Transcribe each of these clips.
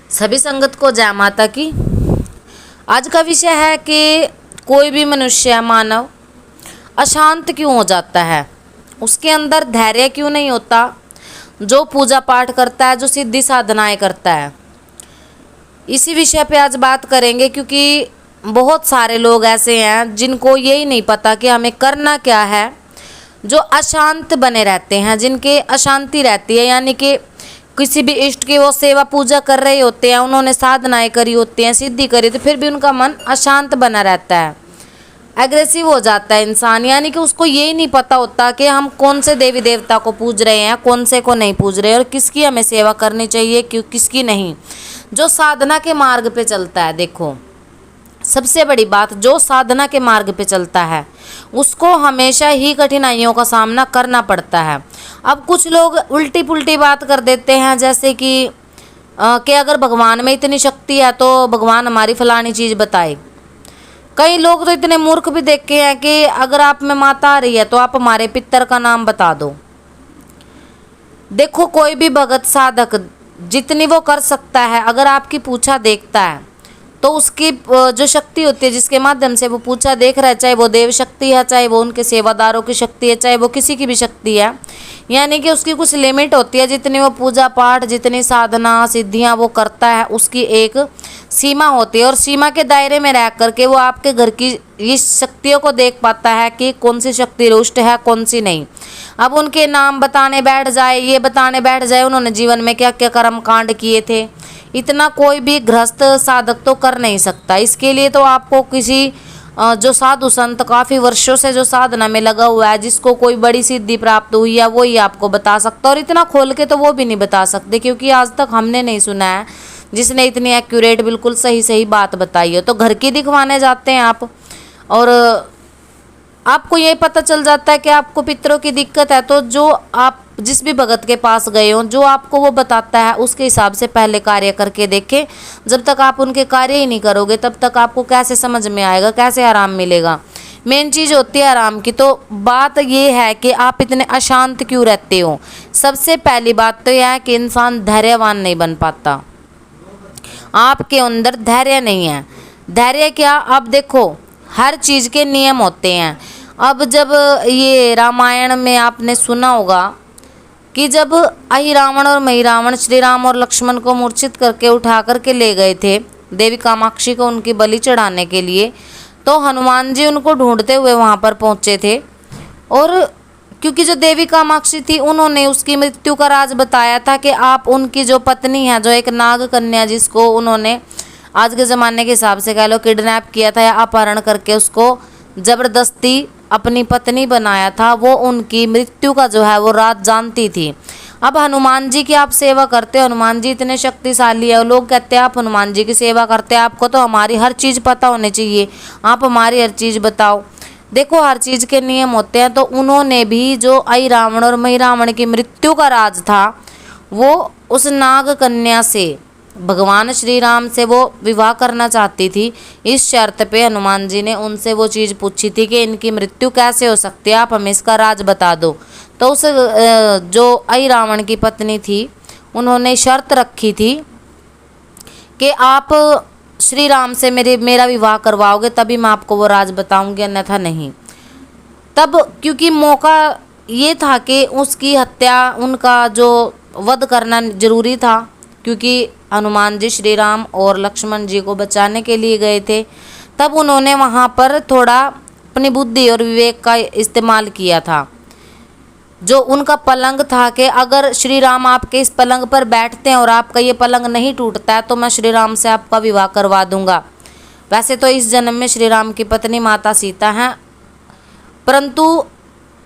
सभी संगत को जय माता की। आज का विषय है कि कोई भी मनुष्य मानव अशांत क्यों हो जाता है, उसके अंदर धैर्य क्यों नहीं होता। जो पूजा पाठ करता है, जो सिद्धि साधनाएं करता है, इसी विषय पे आज बात करेंगे। क्योंकि बहुत सारे लोग ऐसे हैं जिनको यही नहीं पता कि हमें करना क्या है, जो अशांत बने रहते हैं, जिनके अशांति रहती है। यानी कि किसी भी इष्ट की वो सेवा पूजा कर रहे होते हैं, उन्होंने साधनाएं करी होती हैं, सिद्धि करी, तो फिर भी उनका मन अशांत बना रहता है, एग्रेसिव हो जाता है इंसान। यानी कि उसको यही नहीं पता होता कि हम कौन से देवी देवता को पूज रहे हैं, कौन से को नहीं पूज रहे, और किसकी हमें सेवा करनी चाहिए, क्यों किसकी नहीं। जो साधना के मार्ग पे चलता है, देखो सबसे बड़ी बात, जो साधना के मार्ग पे चलता है उसको हमेशा ही कठिनाइयों का सामना करना पड़ता है। अब कुछ लोग उल्टी पुल्टी बात कर देते हैं, जैसे कि अगर भगवान में इतनी शक्ति है तो भगवान हमारी फलानी चीज़ बताए। कई लोग तो इतने मूर्ख भी देखे हैं कि अगर आप में माता आ रही है तो आप हमारे पितर का नाम बता दो। देखो कोई भी भगत साधक जितनी वो कर सकता है, अगर आपकी पूछा देखता है तो उसकी जो शक्ति होती है जिसके माध्यम से वो पूछा देख रहा है, चाहे वो देव शक्ति है, चाहे वो उनके सेवादारों की शक्ति है, चाहे वो किसी की भी शक्ति है, यानी कि उसकी कुछ लिमिट होती है। जितनी वो पूजा पाठ, जितनी साधना सिद्धियां वो करता है, उसकी एक सीमा होती है, और सीमा के दायरे में रह करके वो आपके घर की इस शक्तियों को देख पाता है कि कौन सी शक्ति रुष्ट है, कौन सी नहीं। अब उनके नाम बताने बैठ जाए, ये बताने बैठ जाए उन्होंने जीवन में क्या क्या कर्म कांड किए थे, इतना कोई भी गृहस्थ साधक तो कर नहीं सकता। इसके लिए तो आपको किसी जो साधु संत काफ़ी वर्षों से जो साधना में लगा हुआ है, जिसको कोई बड़ी सिद्धि प्राप्त हुई है, वो ही आपको बता सकता। और इतना खोल के तो वो भी नहीं बता सकते, क्योंकि आज तक हमने नहीं सुना है जिसने इतनी एक्यूरेट बिल्कुल सही सही बात बताई हो। तो घर की दिखवाने जाते हैं आप, और आपको ये पता चल जाता है कि आपको पितरों की दिक्कत है, तो जो आप जिस भी भगत के पास गए हो, जो आपको वो बताता है उसके हिसाब से पहले कार्य करके देखें। जब तक आप उनके कार्य ही नहीं करोगे तब तक आपको कैसे समझ में आएगा, कैसे आराम मिलेगा। मेन चीज़ होती है आराम की। तो बात ये है कि आप इतने अशांत क्यों रहते हो। सबसे पहली बात तो यह है कि इंसान धैर्यवान नहीं बन पाता, आपके अंदर धैर्य नहीं है। धैर्य क्या, अब देखो हर चीज़ के नियम होते हैं। अब जब ये रामायण में आपने सुना होगा कि जब अहिरावण और महिरावण श्री राम और लक्ष्मण को मूर्छित करके उठा करके ले गए थे देवी कामाक्षी को उनकी बलि चढ़ाने के लिए, तो हनुमान जी उनको ढूंढते हुए वहाँ पर पहुँचे थे। और क्योंकि जो देवी कामाक्षी थी उन्होंने उसकी मृत्यु का राज बताया था कि आप उनकी जो पत्नी है, जो एक नाग कन्या जिसको उन्होंने आज के ज़माने के हिसाब से कह लो किडनैप किया था या अपहरण करके उसको ज़बरदस्ती अपनी पत्नी बनाया था, वो उनकी मृत्यु का जो है वो राज जानती थी। अब हनुमान जी की आप सेवा करते हो, हनुमान जी इतने शक्तिशाली है, लोग कहते हैं आप हनुमान जी की सेवा करते हैं, आपको तो हमारी हर चीज़ पता होनी चाहिए, आप हमारी हर चीज़ बताओ। देखो हर चीज़ के नियम होते हैं। तो उन्होंने भी जो अहिरावण और महिरावण की मृत्यु का राज था, वो उस नाग कन्या से, भगवान श्री राम से वो विवाह करना चाहती थी। इस शर्त पे हनुमान जी ने उनसे वो चीज़ पूछी थी कि इनकी मृत्यु कैसे हो सकती है, आप हमें इसका राज बता दो। तो उस जो अहिरावण की पत्नी थी उन्होंने शर्त रखी थी कि आप श्री राम से मेरा विवाह करवाओगे तभी मैं आपको वो राज बताऊंगी, अन्यथा नहीं। तब क्योंकि मौका ये था कि उसकी हत्या, उनका जो वध करना जरूरी था, क्योंकि हनुमान जी श्री राम और लक्ष्मण जी को बचाने के लिए गए थे। तब उन्होंने वहाँ पर थोड़ा अपनी बुद्धि और विवेक का इस्तेमाल किया था। जो उनका पलंग था कि अगर श्री राम आपके इस पलंग पर बैठते हैं और आपका ये पलंग नहीं टूटता है तो मैं श्री राम से आपका विवाह करवा दूंगा। वैसे तो इस जन्म में श्री राम की पत्नी माता सीता हैं, परंतु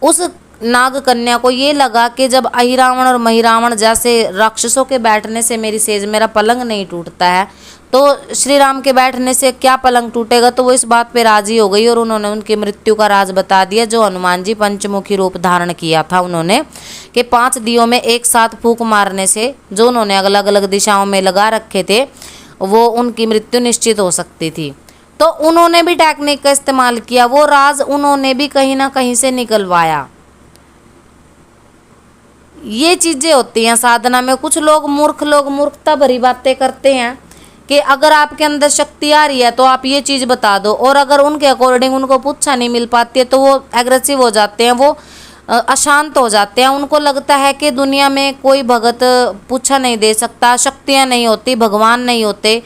उस नाग कन्या को ये लगा कि जब अहिरावण और महिरावण जैसे राक्षसों के बैठने से मेरा पलंग नहीं टूटता है, तो श्री राम के बैठने से क्या पलंग टूटेगा। तो वो इस बात पे राजी हो गई और उन्होंने उनकी मृत्यु का राज बता दिया। जो हनुमान जी पंचमुखी रूप धारण किया था उन्होंने, कि 5 दियों में एक साथ फूंक मारने से जो उन्होंने अलग अलग दिशाओं में लगा रखे थे, वो उनकी मृत्यु निश्चित हो सकती थी। तो उन्होंने भी टेक्निक का इस्तेमाल किया, वो राज उन्होंने भी कहीं ना कहीं से निकलवाया। ये चीज़ें होती हैं साधना में। कुछ लोग मूर्खता भरी बातें करते हैं कि अगर आपके अंदर शक्ति आ रही है तो आप ये चीज़ बता दो, और अगर उनके अकॉर्डिंग उनको पूछा नहीं मिल पाती है तो वो एग्रेसिव हो जाते हैं, वो अशांत हो जाते हैं। उनको लगता है कि दुनिया में कोई भगत पूछा नहीं दे सकता, शक्तियाँ नहीं होती, भगवान नहीं होते,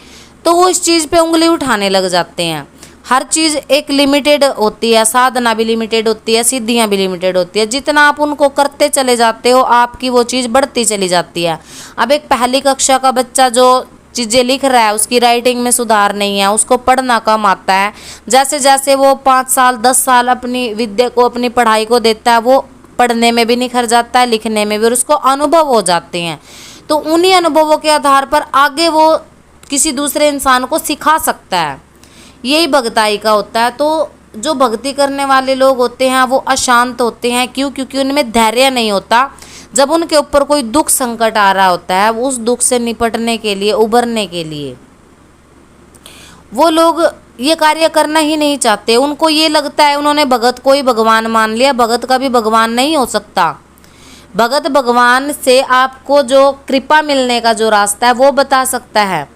तो वो इस चीज़ पे उंगली उठाने लग जाते हैं। हर चीज़ एक लिमिटेड होती है, साधना भी लिमिटेड होती है, सिद्धियाँ भी लिमिटेड होती है। जितना आप उनको करते चले जाते हो आपकी वो चीज़ बढ़ती चली जाती है। अब एक पहली कक्षा का बच्चा जो चीज़ें लिख रहा है उसकी राइटिंग में सुधार नहीं है, उसको पढ़ना कम आता है, जैसे जैसे वो 5 साल 10 साल अपनी विद्या को, अपनी पढ़ाई को देता है, वो पढ़ने में भी निखर जाता है, लिखने में भी, और उसको अनुभव हो जाते हैं। तो उन्हीं अनुभवों के आधार पर आगे वो किसी दूसरे इंसान को सिखा सकता है। यही भगताई का होता है। तो जो भक्ति करने वाले लोग होते हैं वो अशांत होते हैं। क्यों? क्योंकि उनमें धैर्य नहीं होता। जब उनके ऊपर कोई दुख संकट आ रहा होता है, उस दुख से निपटने के लिए, उबरने के लिए वो लोग ये कार्य करना ही नहीं चाहते। उनको ये लगता है उन्होंने भगत को ही भगवान मान लिया, भगत का भी भगवान नहीं हो सकता। भगत भगवान से आपको जो कृपा मिलने का जो रास्ता है वो बता सकता है।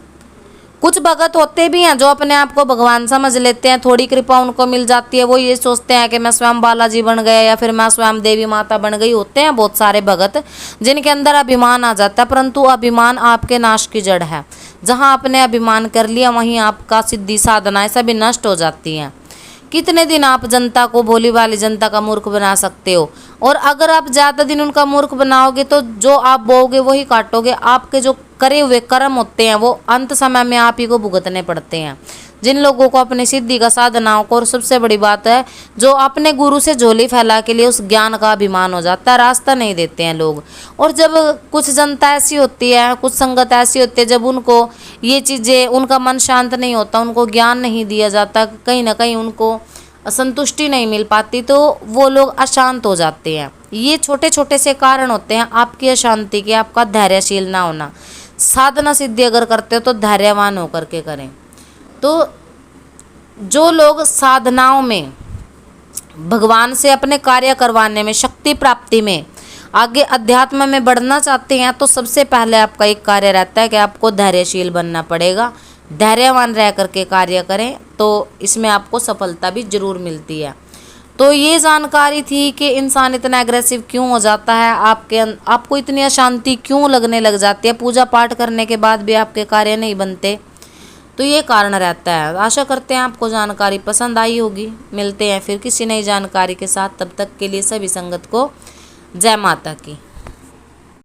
कुछ भगत होते भी हैं जो अपने आप को भगवान समझ लेते हैं, थोड़ी कृपा उनको मिल जाती है, वो ये सोचते हैं कि मैं स्वयं बालाजी बन गया या फिर मैं स्वयं देवी माता बन गई। होते हैं बहुत सारे भगत जिनके अंदर अभिमान आ जाता है, परंतु अभिमान आपके नाश की जड़ है। जहाँ आपने अभिमान कर लिया वहीं आपका सिद्धि साधनाएं सभी नष्ट हो जाती हैं। कितने दिन आप जनता को, भोली वाली जनता का मूर्ख बना सकते हो? और अगर आप ज़्यादा दिन उनका मूर्ख बनाओगे तो जो आप बोओगे वही काटोगे। आपके जो करे हुए कर्म होते हैं वो अंत समय में आप ही को भुगतने पड़ते हैं। जिन लोगों को अपनी सिद्धि का, साधनाओं को, और सबसे बड़ी बात है जो अपने गुरु से झोली फैला के लिए उस ज्ञान का अभिमान हो जाता है, रास्ता नहीं देते हैं लोग। और जब कुछ जनता ऐसी होती है, कुछ संगत ऐसी होती है, जब उनको ये चीज़ें, उनका मन शांत नहीं होता, उनको ज्ञान नहीं दिया जाता, कहीं ना कहीं उनको संतुष्टि नहीं मिल पाती, तो वो लोग अशांत हो जाते हैं। ये छोटे छोटे से कारण होते हैं आपकी अशांति के, आपका धैर्यशील ना होना। साधना सिद्धि अगर करते हो तो धैर्यवान होकर के करें। तो जो लोग साधनाओं में, भगवान से अपने कार्य करवाने में, शक्ति प्राप्ति में, आगे अध्यात्म में बढ़ना चाहते हैं तो सबसे पहले आपका एक कार्य रहता है कि आपको धैर्यशील बनना पड़ेगा। धैर्यवान रह करके कार्य करें तो इसमें आपको सफलता भी जरूर मिलती है। तो ये जानकारी थी कि इंसान इतना एग्रेसिव क्यों हो जाता है, आपको इतनी अशांति क्यों लगने लग जाती है, पूजा पाठ करने के बाद भी आपके कार्य नहीं बनते, तो ये कारण रहता है। आशा करते हैं आपको जानकारी पसंद आई होगी। मिलते हैं फिर किसी नई जानकारी के साथ, तब तक के लिए सभी संगत को जय माता की।